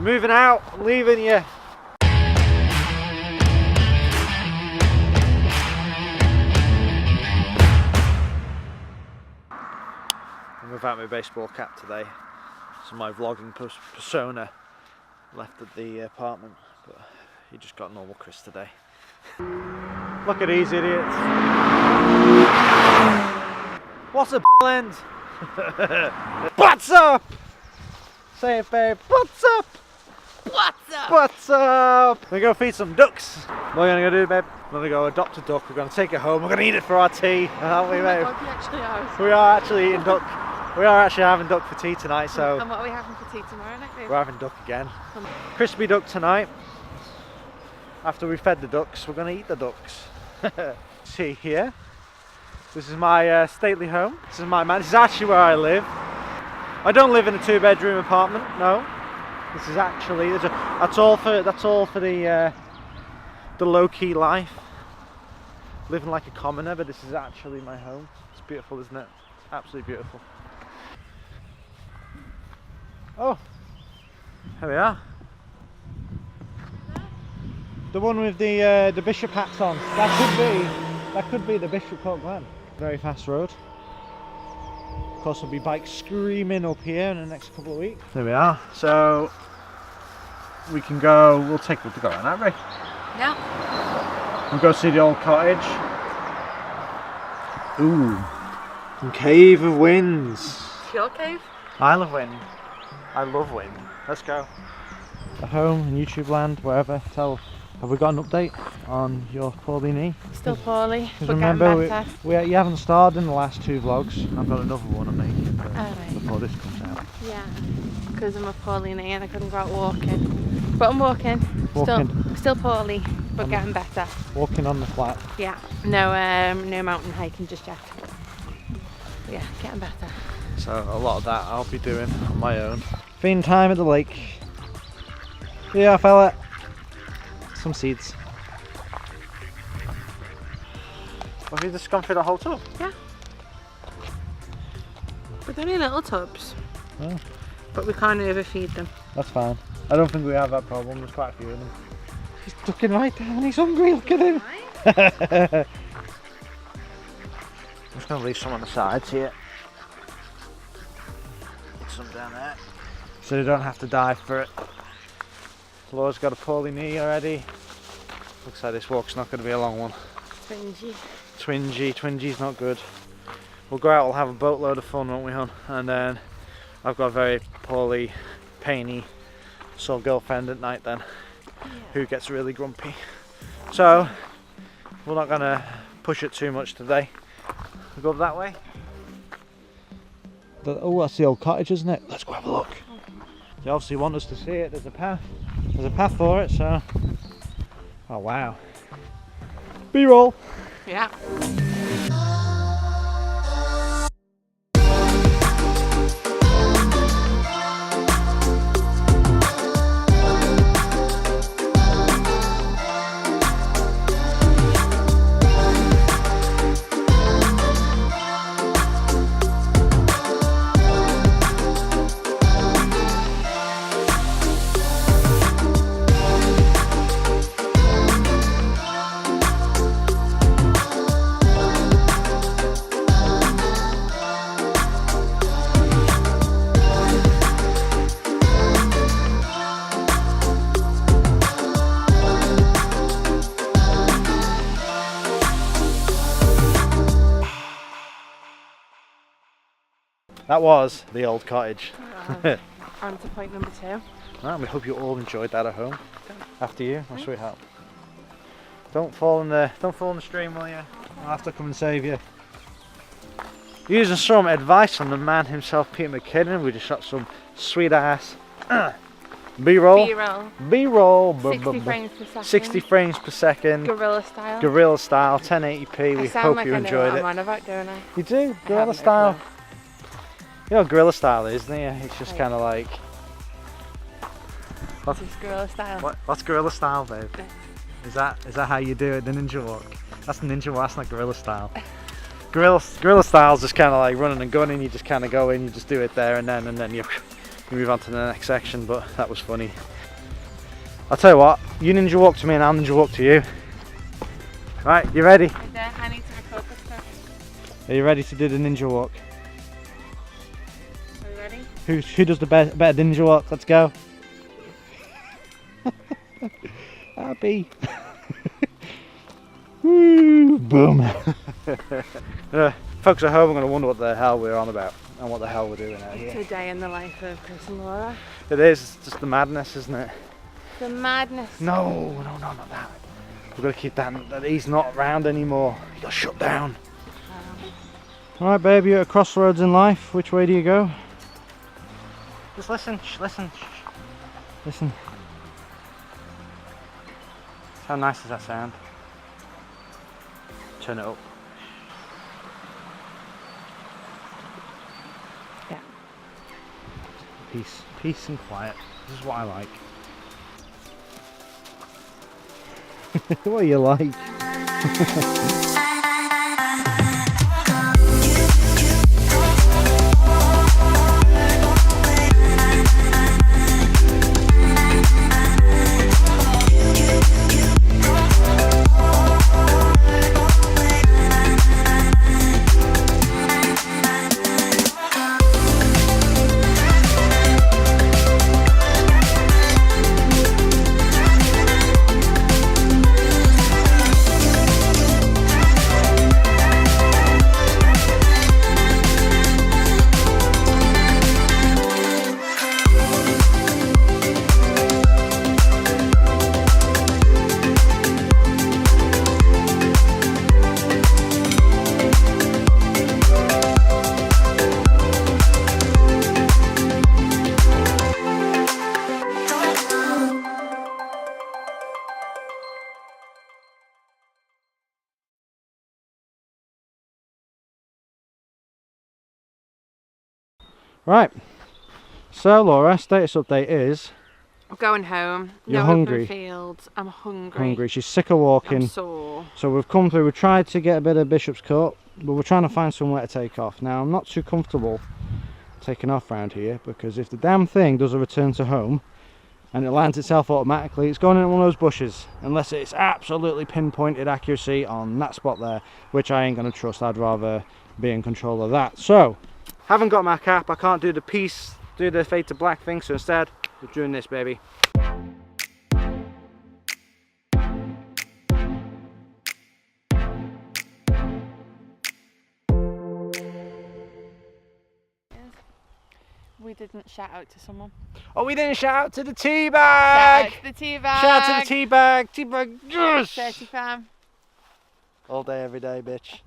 I'm moving out, I'm leaving you. I'm without my baseball cap today, so my vlogging persona left at the apartment, but he just got normal Chris today. Look at these idiots. What's a end? What's up? Say it, babe. What's up? What's up? What's up? We're gonna feed some ducks. What are you gonna do, babe? We're gonna go adopt a duck. We're gonna take it home. We're gonna eat it for our tea, aren't we, babe? Oh, we actually are. We are actually eating duck. We are actually having duck for tea tonight. So. And what are we having for tea tomorrow night, babe? We're having duck again. Crispy duck tonight. After we fed the ducks, we're gonna eat the ducks. See here. This is my stately home. This is my man. This is actually where I live. I don't live in a 2-bedroom apartment. No. This is actually that's all for the low-key life. Living like a commoner, but this is actually my home. It's beautiful, isn't it? Absolutely beautiful. Oh, here we are. The one with the bishop hats on. That could be the Bishopscourt Glen. Very fast road. Of course, there'll be bikes screaming up here in the next couple of weeks. There we are. So we can go. We'll take what to go on, aren't we? Yeah. We'll go see the old cottage. Ooh, some Cave of Winds. It's your cave? I love wind. I love wind. Let's go. At home in YouTube land, wherever. Have we got an update on your poorly knee? Still poorly, but remember, getting better. you haven't starred in the last 2 vlogs. I've got another one I'm making Right. before this comes out. Yeah, because I'm a poorly knee and I couldn't go out walking. But I'm walking. Still poorly, but getting better. Walking on the flat. Yeah, no mountain hiking just yet. But yeah, getting better. So a lot of that I'll be doing on my own. Feeding time at the lake. Yeah, fella. Some seeds. Have you just gone through the whole tub? Yeah. But they're only little tubs. Oh. But we can't overfeed them. That's fine. I don't think we have that problem. There's quite a few of them. He's ducking right down. He's hungry. Look at him. I'm just going to leave some on the sides here. Put some down there. So they don't have to dive for it. Laura's got a poorly knee already. Looks like this walk's not going to be a long one. Twingy's not good. We'll go out, we'll have a boatload of fun, won't we, hon? And then I've got a very poorly, painy sole girlfriend at night then, who gets really grumpy. So we're not going to push it too much today. We'll go up that way. Oh, that's the old cottage, isn't it? Let's go have a look. They obviously want us to see it. There's a path. There's a path for it, so. Oh wow. B-roll. Yeah. That was the old cottage. On to point number 2. Right, we hope you all enjoyed that at home. After you, my sweetheart. Don't fall in the stream, will you? I'll have to come and save you. Using some advice from the man himself, Peter McKinnon, we just shot some sweet ass B-roll. B-roll. 60 frames per second. 60 frames per second. Guerrilla style. Guerrilla style, 1080p. We hope you enjoyed it. I'm on about, don't I? You do? Guerrilla style. You know what guerrilla style is, don't you? It's just kind of like. What's guerrilla style? What's guerrilla style, babe? Is that how you do it? The ninja walk. That's ninja walk. That's not guerrilla style. Guerrilla style is just kind of like running and gunning. You just kind of go in, you just do it there, and then you move on to the next section, but that was funny. I'll tell you what, you ninja walk to me and I'll ninja walk to you. Right, you ready? I need to record this stuff. Are you ready to do the ninja walk? Are you ready? Who does the better ninja walk? Let's go. Happy. Woo, boom. Folks at home are going to wonder what the hell we're on about and what the hell we're doing out here. It's a day in the life of Chris and Laura. It is, it's just the madness, isn't it? The madness. No, not that. We've got to keep that he's not around anymore. He got shut down. Alright babe, you're at a crossroads in life. Which way do you go? Just listen, listen. Listen. How nice does that sound? Turn it up. Yeah. Peace and quiet. This is what I like. What do you like? Right, so Laura, status update is... I'm going home. You're no hungry. Open fields. I'm hungry. Hungry, she's sick of walking. I'm sore. So we've come through, we've tried to get a bit of Bishopscourt, but we're trying to find somewhere to take off. Now I'm not too comfortable taking off around here, because if the damn thing does a return to home, and it lands itself automatically, it's going in one of those bushes, unless it's absolutely pinpointed accuracy on that spot there, which I ain't going to trust. I'd rather be in control of that. So, haven't got my cap, I can't do the piece, do the fade to black thing, so instead we're doing this, baby. We didn't shout out to someone. Oh, we didn't shout out to the tea Shout bag! out to the tea bag. Shout out to the tea bag! Tea bag, yes! 30 fam. All day, every day, bitch.